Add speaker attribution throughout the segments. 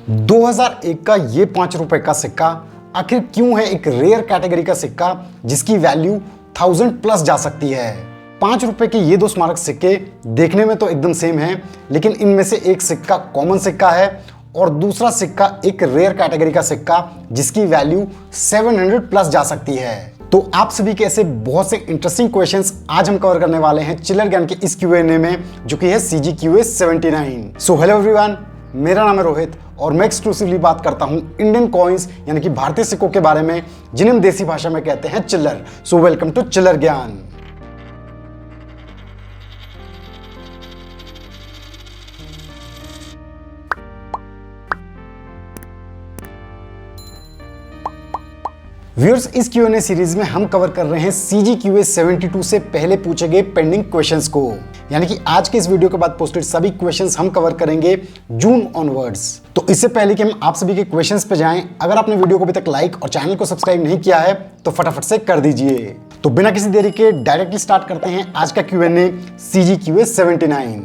Speaker 1: 2001 का ये 5 रुपए का सिक्का आखिर क्यों है एक रेयर कैटेगरी का सिक्का जिसकी वैल्यू 1000 प्लस जा सकती है। 5 रुपए के ये दो स्मारक सिक्के देखने में तो एकदम सेम हैं, लेकिन इनमें से एक सिक्का कॉमन सिक्का है और दूसरा सिक्का एक रेयर कैटेगरी का सिक्का जिसकी वैल्यू 700 प्लस जा सकती है। तो आप सभी के ऐसे बहुत से इंटरेस्टिंग क्वेश्चंस आज हम कवर करने वाले हैं चिल्लर ज्ञान के इस Q&A में, जो कि है CGQA 79। सो हेलो एवरीवन, मेरा नाम है रोहित और मैं एक्सक्लूसिवली बात करता हूं इंडियन कॉइन्स यानी कि भारतीय सिक्कों के बारे में, जिन्हें हम देसी भाषा में कहते हैं चिल्लर। सो वेलकम टू चिल्लर ज्ञान। व्यूअर्स, इस Q&A सीरीज में हम कवर कर रहे हैं CGQA 72 से पहले पूछे गए पेंडिंग क्वेश्चंस को, यानी कि आज के इस वीडियो के बाद पोस्टेड सभी क्वेश्चंस हम कवर करेंगे जून ऑनवर्ड्स। तो इससे पहले कि हम आप सभी के क्वेश्चंस पे जाएं, अगर आपने वीडियो को अभी तक लाइक और चैनल को सब्सक्राइब नहीं किया है तो फटाफट से कर दीजिए। तो बिना किसी देरी के डायरेक्टली स्टार्ट करते हैं आज का Q&A CGQA 79।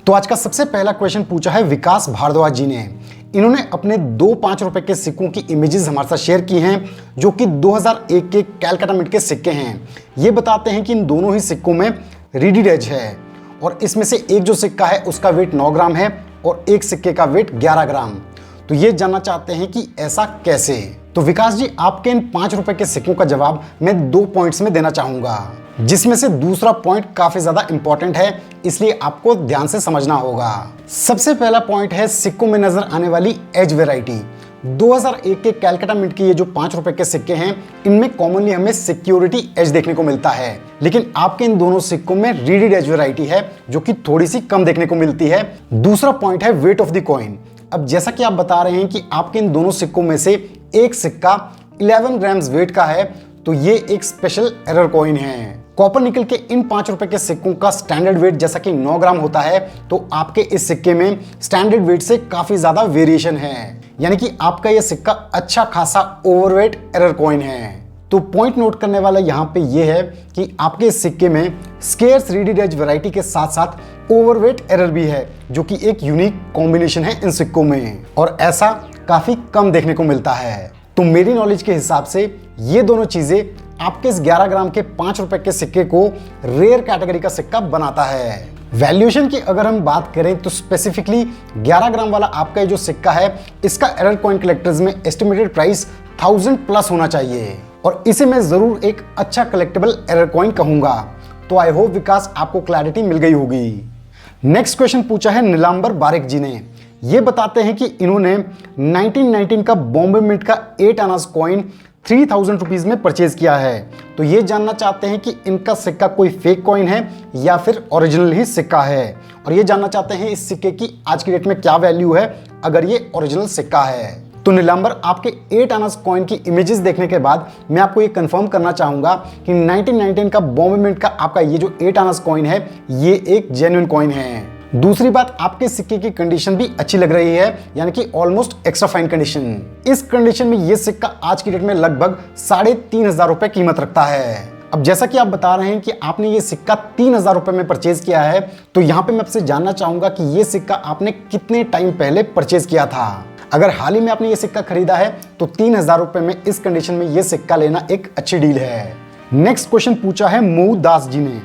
Speaker 1: तो आज का सबसे पहला क्वेश्चन पूछा है विकास भारद्वाज जी ने। इन्होंने अपने दो 5 रुपए के सिक्कों की इमेजेस हमारे साथ शेयर की हैं, जो कि 2001 के कैलकाटा मिंट के सिक्के हैं। ये बताते हैं कि इन दोनों ही सिक्कों में रीडेड एज है और इसमें से एक जो सिक्का है उसका वेट 9 ग्राम है और एक सिक्के का वेट 11 ग्राम। तो ये जानना चाहते हैं कि ऐसा कैसे। तो विकास जी, आपके इन 5 रुपए के सिक्कों का जवाब मैं 2 पॉइंट्स में देना चाहूंगा, जिसमें से दूसरा पॉइंट काफी ज्यादा इंपॉर्टेंट है, इसलिए आपको ध्यान से समझना होगा। सबसे पहला पॉइंट है सिक्कों में नजर आने वाली एज वेराइटी। 2001 के कैलकाटा मिंट के ये जो 5 रुपए के सिक्के हैं, इनमें कॉमनली हमें सिक्योरिटी एज देखने को मिलता है, लेकिन आपके इन दोनों सिक्कों में रीडेड एज वेराइटी है, जो कि थोड़ी सी कम देखने को मिलती है। दूसरा पॉइंट है वेट ऑफ द कॉइन। अब जैसा कि आप बता रहे हैं कि आपके इन दोनों सिक्कों में से एक सिक्का 11 ग्राम्स वेट का है, तो ये एक स्पेशल एरर कॉइन है। कॉपर निकल के इन 5 रुपए के सिक्कों का स्टैंडर्ड वेट जैसा कि 9 ग्राम होता है, तो आपके इस सिक्के में स्टैंडर्ड वेट से काफी ज्यादा वेरिएशन है, यानी कि आपका यह सिक्का अच्छा खासा ओवरवेट एरर कॉइन है। तो पॉइंट नोट करने वाला यहाँ पे ये है कि आपके इस सिक्के में स्केर्स रीडेड एज वैरायटी के साथ साथ ओवरवेट एरर भी है, जो कि एक यूनिक कॉम्बिनेशन है इन सिक्कों में, और ऐसा काफी कम देखने को मिलता है। तो मेरी नॉलेज के हिसाब से ये दोनों चीजें आपके इस 11 ग्राम के 5 रुपए के सिक्के को रेयर कैटेगरी का सिक्का बनाता है। वैल्यूएशन की अगर हम बात करें तो स्पेसिफिकली 11 ग्राम वाला आपका ये जो सिक्का है, इसका एरर कॉइन कलेक्टर्स में एस्टिमेटेड प्राइस 1000 प्लस होना चाहिए, और इसे मैं जरूर एक अच्छा कलेक्टेबल एरर कॉइन कहूंगा। तो आई होप विकास आपको क्लैरिटी मिल गई होगी। नेक्स्ट क्वेश्चन पूछा है नीलांबर बारिक जी ने। ये बताते हैं कि इन्होंने 1919 का बॉम्बे मिंट का 8 आनास कॉइन 3000 रुपीज में परचेज किया है। तो ये जानना चाहते हैं कि इनका सिक्का कोई फेक कॉइन है या फिर ओरिजिनल ही सिक्का है, और ये जानना चाहते हैं इस सिक्के की आज की डेट में क्या वैल्यू है अगर ये ओरिजिनल सिक्का है। तो नीलांबर, आपके 8 आनास कॉइन की इमेजेस देखने के बाद मैं आपको ये कंफर्म करना चाहूंगा कि 1919 का बॉम्बे मिंट का आपका ये जो 8 आनास कॉइन है, ये एक जेन्युइन कॉइन है। दूसरी बात, आपके सिक्के की कंडीशन भी अच्छी लग रही है, यानी कि ऑलमोस्ट एक्स्ट्रा फाइन कंडीशन। इस कंडीशन में ये सिक्का आज की डेट में लगभग 3500 रुपए कीमत रखता है। अब जैसा कि आप बता रहे हैं कि आपने ये सिक्का 3000 रुपए में परचेज किया है, तो यहाँ पे मैं आपसे जानना चाहूंगा कि ये सिक्का आपने कितने टाइम पहले परचेज किया था। अगर हाल ही में आपने ये सिक्का खरीदा है तो 3000 रुपए में इस कंडीशन में ये सिक्का लेना एक अच्छी डील है। नेक्स्ट क्वेश्चन पूछा है मोहू दास जी ने।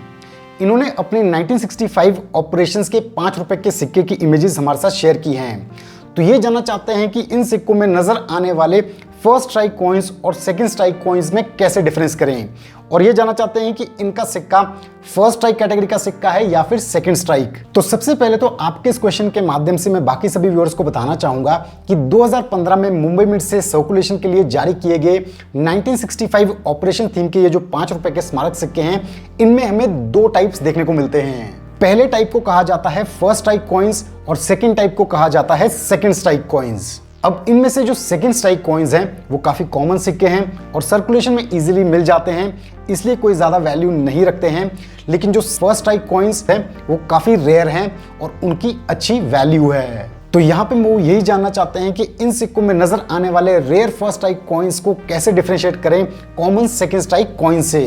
Speaker 1: इन्होंने अपने 1965 ऑपरेशंस के 5 रुपए के सिक्के की इमेजेस हमारे साथ शेयर की हैं। तो ये जानना चाहते हैं कि इन सिक्कों में नजर आने वाले फर्स्ट स्ट्राइक कॉइन्स और सेकंड स्ट्राइक कॉइन्स में कैसे डिफरेंस करें, और ये जानना चाहते हैं कि इनका सिक्का फर्स्ट स्ट्राइक कैटेगरी का सिक्का है या फिर सेकंड स्ट्राइक। तो सबसे पहले तो आपके इस क्वेश्चन के माध्यम से मैं बाकी सभी व्यूअर्स को बताना चाहूंगा कि 2015 में मुंबई मिंट से सर्कुलेशन के लिए जारी किए गए 1965 ऑपरेशन थीम के ये जो 5 रुपए के स्मारक सिक्के हैं, इनमें हमें 2 टाइप्स देखने को मिलते हैं। पहले टाइप को कहा जाता है फर्स्ट स्ट्राइक कॉइन्स और सेकंड टाइप को कहा जाता है सेकंड स्ट्राइक कॉइन्स। अब इनमें से जो सेकंड स्ट्राइक कॉइन्स हैं वो काफी कॉमन सिक्के हैं और सर्कुलेशन में इजीली मिल जाते हैं, इसलिए कोई ज्यादा वैल्यू नहीं रखते हैं। लेकिन जो फर्स्ट स्ट्राइक कॉइन्स हैं वो काफी रेयर हैं और उनकी अच्छी वैल्यू है। तो यहाँ पे वो यही जानना चाहते हैं कि इन सिक्कों में नजर आने वाले रेयर फर्स्ट स्ट्राइक कॉइन्स को कैसे डिफरेंशिएट करें कॉमन सेकंड स्ट्राइक कॉइन से।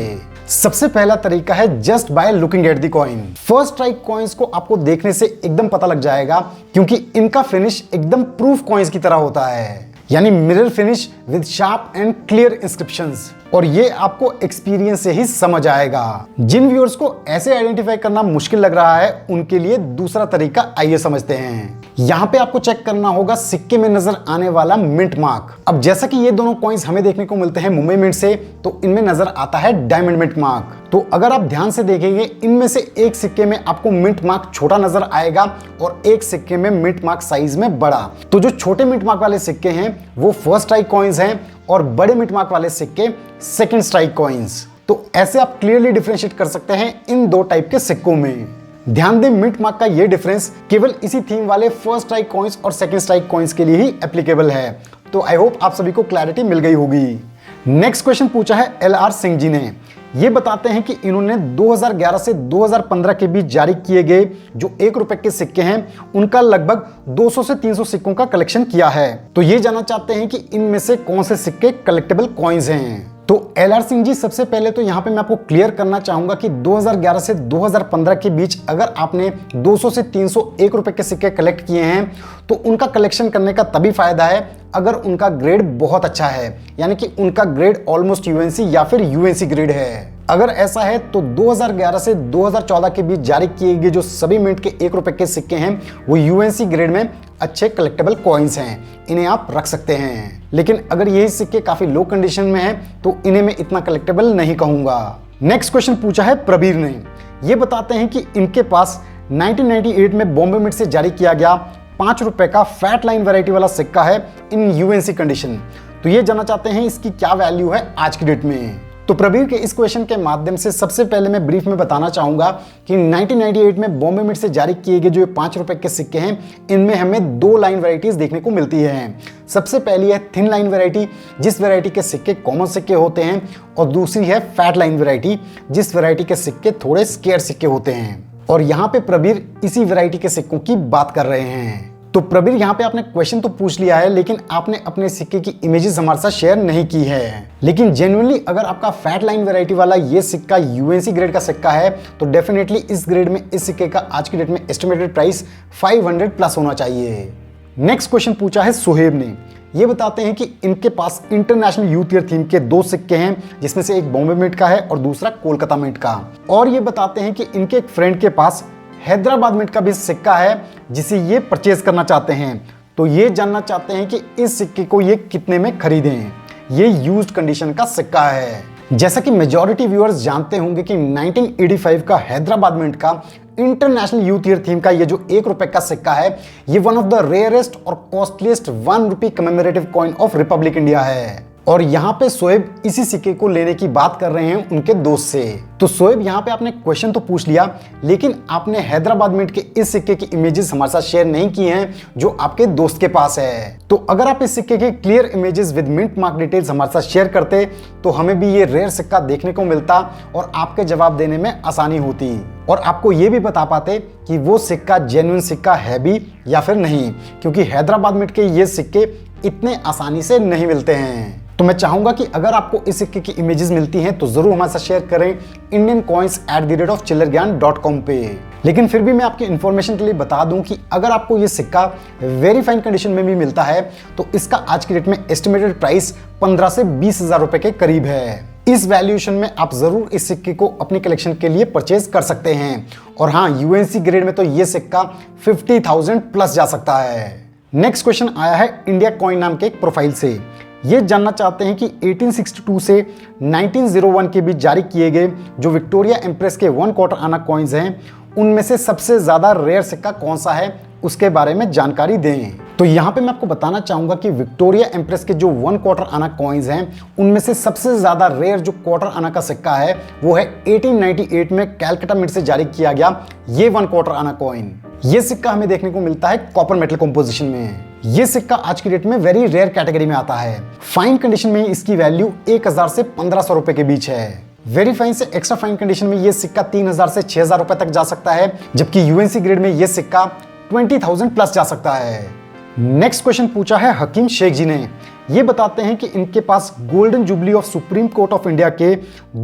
Speaker 1: सबसे पहला तरीका है just by looking at the coin. First strike coins को आपको देखने से एकदम पता लग जाएगा, क्योंकि इनका फिनिश एकदम प्रूफ कॉइन्स की तरह होता है, यानी mirror finish with sharp and clear inscriptions. और ये आपको एक्सपीरियंस से ही समझ आएगा। जिन व्यूअर्स को ऐसे आइडेंटिफाई करना मुश्किल लग रहा है, उनके लिए दूसरा तरीका आइए समझते हैं। यहाँ पे आपको चेक करना होगा सिक्के में नजर आने वाला मिंट मार्क। अब जैसा कि ये दोनों कॉइन्स हमें देखने को मिलते हैं मुंबई मिंट से, तो इनमें नजर आता है डायमंड मिंट मार्क। तो अगर आप ध्यान से देखेंगे, इनमें से एक सिक्के में आपको मिंट मार्क छोटा नजर आएगा और एक सिक्के में मिंट मार्क साइज में बड़ा। तो जो छोटे मिंट मार्क वाले सिक्के हैं वो फर्स्ट स्ट्राइक कॉइन्स हैं और बड़े मिंट मार्क वाले सिक्के सेकंड स्ट्राइक कॉइन्स। तो ऐसे आप क्लियरली डिफरेंशिएट कर सकते हैं इन दो टाइप के सिक्कों में। ध्यान दें, मिंट मार्क का ये डिफरेंस केवल इसी थीम वाले फर्स्ट स्ट्राइक कॉइन्स और सेकंड स्ट्राइक कॉइन्स के लिए ही एप्लीकेबल है। तो आई होप आप सभी को क्लैरिटी मिल गई होगी। नेक्स्ट क्वेश्चन पूछा है LR सिंह जी ने। ये बताते हैं कि इन्होंने 2011 से 2015 के बीच जारी किए गए जो 1 रुपए के सिक्के हैं, उनका लगभग 200 से 300 सिक्कों का कलेक्शन किया है। तो ये जानना चाहते हैं कि इनमें से कौन से सिक्के कलेक्टेबल कॉइन्स हैं। तो LR सिंह जी, सबसे पहले तो यहाँ पे मैं आपको क्लियर करना चाहूंगा कि 2011 से 2015 के बीच अगर आपने 200 से 300 1 रुपए के सिक्के कलेक्ट किए हैं, तो उनका कलेक्शन करने का तभी फायदा है अगर उनका ग्रेड बहुत अच्छा है, यानी कि उनका ग्रेड ऑलमोस्ट UNC या फिर UNC ग्रेड है। अगर ऐसा है तो 2011 से 2014 के बीच जारी किए गए जो सभी मिंट के 1 रुपए के सिक्के हैं वो UNC ग्रेड में अच्छे कलेक्टेबल कॉइन्स हैं, इन्हें आप रख सकते हैं। लेकिन अगर यही सिक्के काफी लो कंडीशन में हैं तो इन्हें मैं इतना कलेक्टेबल नहीं कहूंगा। नेक्स्ट क्वेश्चन पूछा है प्रबीर ने। ये बताते हैं कि इनके पास 1998 में बॉम्बे मिंट से जारी किया गया 5 रुपए का फैट लाइन वैरायटी वाला सिक्का है इन UNC कंडीशन। तो ये जानना चाहते हैं इसकी क्या वैल्यू है आज की डेट में। तो प्रबीर के इस क्वेश्चन के माध्यम से सबसे पहले मैं ब्रीफ में बताना चाहूंगा कि 1998 में बॉम्बे मिंट से जारी किए गए जो 5 रुपए के सिक्के हैं, इनमें हमें 2 लाइन वैरायटीज देखने को मिलती है। सबसे पहली है थिन लाइन वैरायटी, जिस वैरायटी के सिक्के कॉमन सिक्के होते हैं, और दूसरी है फैट लाइन वैरायटी, जिस वैरायटी के सिक्के थोड़े स्केयर सिक्के होते हैं। और यहाँ पे प्रबीर इसी वैरायटी के सिक्कों की बात कर रहे हैं। तो प्रबीर, यहाँ पे आपने क्वेश्चन तो पूछ लिया है, लेकिन आपने अपने सिक्के की इमेजेस हमारे साथ शेयर नहीं की है। लेकिन जेन्युइनली अगर आपका फैट लाइन वैरायटी वाला ये सिक्का UNC ग्रेड का सिक्का है, तो डेफिनेटली इस ग्रेड में इस सिक्के का आज की डेट में एस्टिमेटेड प्राइस 500 प्लस होना चाहिए। नेक्स्ट क्वेश्चन पूछा है सुहेब ने। ये बताते हैं कि इनके पास इंटरनेशनल यूथ ईयर थीम के 2 सिक्के हैं, जिसमें से एक बॉम्बे मिंट का है और दूसरा कोलकाता मिंट का। और ये बताते हैं कि इनके एक फ्रेंड के पास हैदराबाद मिंट का भी सिक्का है जिसे ये परचेज करना चाहते हैं। तो ये जानना चाहते हैं कि इस सिक्के को ये कितने में खरीदें। ये यूज्ड कंडीशन का सिक्का है। जैसा कि मेजॉरिटी व्यूअर्स जानते होंगे कि 1985 का हैदराबाद मिंट का इंटरनेशनल यूथ ईयर थीम का ये जो 1 रुपए का सिक्का है, ये वन ऑफ द रेयरेस्ट और costliest 1 rupee commemorative coin of Republic India है। और यहाँ पे शोएब इसी सिक्के को लेने की बात कर रहे हैं उनके दोस्त से। तो शोएब, यहाँ पे आपने क्वेश्चन तो पूछ लिया, लेकिन आपने हैदराबाद मिंट के इस सिक्के की इमेजेस हमारे साथ शेयर नहीं की हैं जो आपके दोस्त के पास है। तो अगर आप इस सिक्के के clear images with mint mark details हमारे साथ शेयर करते तो हमें भी ये रेयर सिक्का देखने को मिलता और आपके जवाब देने में आसानी होती, और आपको ये भी बता पाते कि वो सिक्का जेन्युइन सिक्का है भी या फिर नहीं, क्योंकि हैदराबाद मिंट के ये सिक्के इतने आसानी से नहीं मिलते हैं। तो मैं चाहूंगा कि अगर आपको इस सिक्के की इमेजेस मिलती हैं तो जरूर हमारे साथ शेयर करें indiancoins@chillaergyan.com पे। लेकिन फिर भी मैं आपकी इंफॉर्मेशन के लिए बता दूं कि अगर आपको ये सिक्का वेरी फाइन कंडीशन में भी मिलता है तो इसका आज की डेट में एस्टिमेटेड प्राइस 15 से 20 हजार रुपए के करीब है। इस वैल्यूएशन में आप जरूर इस सिक्के को अपनी कलेक्शन के लिए परचेज कर सकते हैं। और हाँ, UNC ग्रेड में तो ये सिक्का 50,000 प्लस जा सकता है। नेक्स्ट क्वेश्चन आया है इंडिया कॉइन नाम के एक प्रोफाइल से। ये जानना चाहते हैं कि 1862 से 1901 के बीच जारी किए गए जो विक्टोरिया एम्प्रेस के 1 क्वार्टर आना कॉइन्स हैं, उनमें से सबसे ज्यादा रेयर सिक्का कौन सा है, उसके बारे में जानकारी दें। तो यहाँ पे मैं आपको बताना चाहूंगा कि विक्टोरिया एम्प्रेस के जो 1 क्वार्टर आना कॉइन्स हैं, उनमें से सबसे ज्यादा रेयर जो क्वार्टर आना का सिक्का है वो है 1898 में कैलकाटा मिंट से जारी किया गया ये 1 क्वार्टर आना कॉइन। ये सिक्का हमें देखने को मिलता है कॉपर मेटल कंपोजिशन में। ये सिक्का आज की डेट में वेरी रेयर कैटेगरी में आता है। फाइन कंडीशन में इसकी वैल्यू 1000 से 1500 रुपए के बीच है। वेरी फाइन से एक्स्ट्रा फाइन कंडीशन में ये सिक्का 3000 से 6000 रुपए तक जा सकता है, जबकि UNC ग्रेड में ये सिक्का 20,000 प्लस जा सकता है। नेक्स्ट क्वेश्चन पूछा है हकीम शेख जी ने। ये बताते हैं कि इनके पास golden jubilee of Supreme Court of India के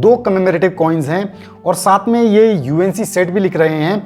Speaker 1: 2 कमेमोरेटिव कॉइन्स हैं और साथ में ये यूएनसी सेट भी लिख रहे हैं।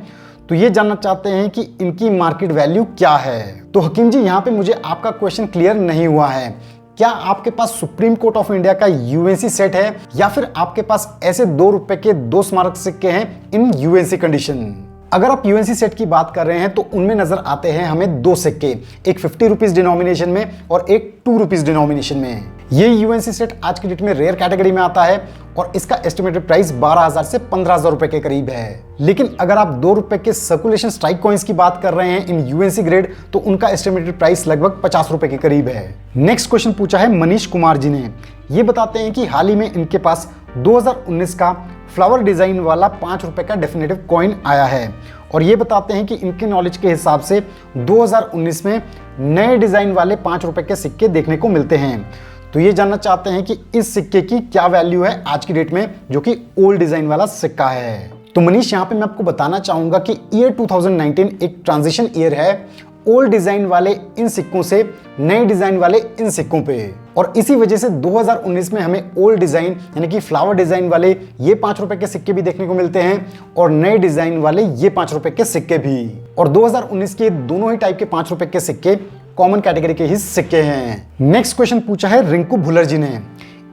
Speaker 1: तो ये जानना चाहते हैं कि इनकी मार्केट वैल्यू क्या है। तो हकीम जी, यहाँ पे मुझे आपका क्वेश्चन क्लियर नहीं हुआ है। क्या आपके पास सुप्रीम कोर्ट ऑफ इंडिया का यूएनसी सेट है या फिर आपके पास ऐसे 2 रुपए के 2 स्मारक सिक्के हैं इन यूएनसी कंडीशन? अगर आप यूएनसी सेट की बात कर रहे हैं तो उनमें नजर आते हैं हमें 2 सिक्के, एक 50 रुपीज डिनोमिनेशन में और एक 2 रुपीज डिनोमिनेशन में। ये यूएनसी सेट आज की डेट में रेयर कैटेगरी में आता है और इसका एस्टिमेटेड प्राइस 12,000 से 15,000 रुपए के करीब है। लेकिन अगर आप 2 रुपए के सर्कुलेशन स्ट्राइक कॉइन्स की बात कर रहे हैं इन यूएनसी ग्रेड तो उनका एस्टिमेटेड प्राइस लगभग 50 रुपए के करीब है। नेक्स्ट क्वेश्चन पूछा है मनीष कुमार जी ने। ये बताते हैं कि हाल ही में इनके पास 2019 का फ्लावर डिजाइन वाला 5 रुपए का डेफिनेटिव कॉइन आया है और ये बताते हैं कि इनके नॉलेज के हिसाब से 2019 में नए डिजाइन वाले 5 रुपए के सिक्के देखने को मिलते हैं। तो ये जानना चाहते हैं कि इस सिक्के की क्या वैल्यू है आज की डेट में, जो कि ओल्ड डिजाइन वाला सिक्का है। तो मनीष, यहाँ पे मैं आपको बताना चाहूंगा कि ईयर 2019 एक ट्रांजिशन ईयर है ओल्ड डिजाइन वाले इन सिक्कों से नए डिजाइन वाले इन सिक्कों पे, और इसी वजह से 2019 में हमें ओल्ड डिजाइन यानी कि फ्लावर डिजाइन वाले ये 5 रुपए के सिक्के भी देखने को मिलते हैं और नए डिजाइन वाले ये 5 रुपए के सिक्के भी। और 2019 के दोनों ही टाइप के 5 रुपए के सिक्के कॉमन कैटेगरी के ही सिक्के हैं। नेक्स्ट क्वेश्चन पूछा है रिंकू भुल्लर जी ने।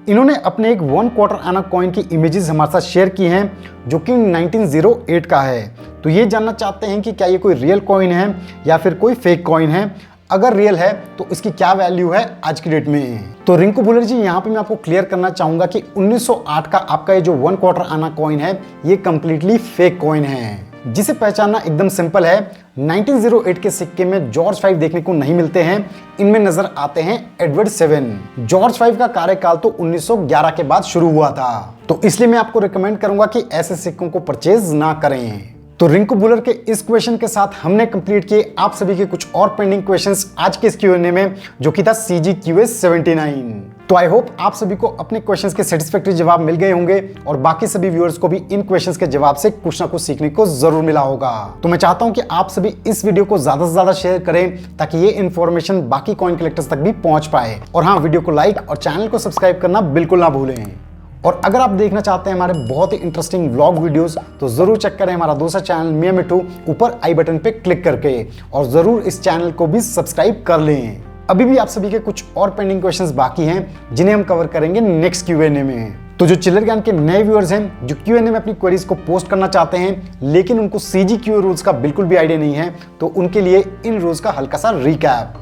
Speaker 1: इन्होंने अपने एक 1 क्वार्टर आना कॉइन की इमेजेस हमारे साथ शेयर की हैं जो कि 1908 का है। तो ये जानना चाहते हैं कि क्या ये कोई रियल कॉइन है या फिर कोई फेक कॉइन है। अगर रियल है तो इसकी क्या वैल्यू है आज की डेट में। तो रिंकू भुल्लर जी, यहाँ पे मैं आपको क्लियर करना चाहूंगा कि 1908 का आपका ये जो 1 क्वार्टर आना कॉइन है ये कंप्लीटली फेक कॉइन है, जिसे पहचानना एकदम सिंपल है। 1908 के सिक्के में जॉर्ज 5 देखने को नहीं मिलते हैं, इनमें नजर आते हैं एडवर्ड 7। जॉर्ज 5 का कार्यकाल तो 1911 के बाद शुरू हुआ था, तो इसलिए मैं आपको रिकमेंड करूंगा कि ऐसे सिक्कों को परचेज ना करें। तो रिंकू भुल्लर के इस क्वेश्चन के साथ हमने कंप्लीट किए आप सभी के कुछ और पेंडिंग क्वेश्चंस आज के इस Q&A में, जो कि था CGQA 79। तो आई होप आप सभी को अपने क्वेश्चंस के सेटिस्फैक्टरी जवाब मिल गए होंगे और बाकी सभी व्यूअर्स को भी इन क्वेश्चंस के जवाब से कुछ ना कुछ सीखने को जरूर मिला होगा। तो मैं चाहता हूं कि आप सभी इस वीडियो को ज्यादा से ज्यादा शेयर करें ताकि ये इन्फॉर्मेशन बाकी कॉइन कलेक्टर्स तक भी पहुंच पाए। और हाँ, वीडियो को लाइक और चैनल को सब्सक्राइब करना बिल्कुल ना भूलें। और अगर आप देखना चाहते हैं हमारे बहुत ही इंटरेस्टिंग व्लॉग वीडियोस तो जरूर चेक करें हमारा दूसरा चैनल मियां मिट्टू, ऊपर आई बटन पे क्लिक करके, और जरूर इस चैनल को भी सब्सक्राइब कर लें। अभी भी आप सभी के कुछ और पेंडिंग क्वेश्चंस बाकी हैं जिन्हें हम कवर करेंगे नेक्स्ट Q&A में। तो जो चिल्लर ज्ञान के नए व्यूअर्स हैं जो Q&A में अपनी क्वेरीज को पोस्ट करना चाहते हैं लेकिन उनको CGQA रूल्स का बिल्कुल भी आइडिया नहीं है, तो उनके लिए इन रूल्स का हल्का सा रिकैप।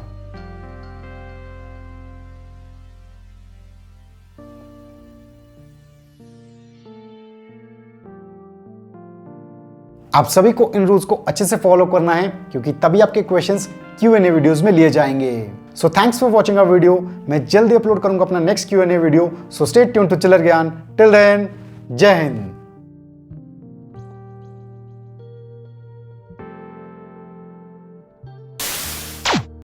Speaker 1: आप सभी को इन रूल्स को अच्छे से फॉलो करना है क्योंकि तभी आपके क्वेश्चंस Q&A वीडियोस में लिए जाएंगे। So thanks for watching our video. मैं जल्दी अपलोड करूंगा अपना नेक्स्ट Q&A वीडियो। So stay tuned to Chillar Gyan. Till then, जय हिंद।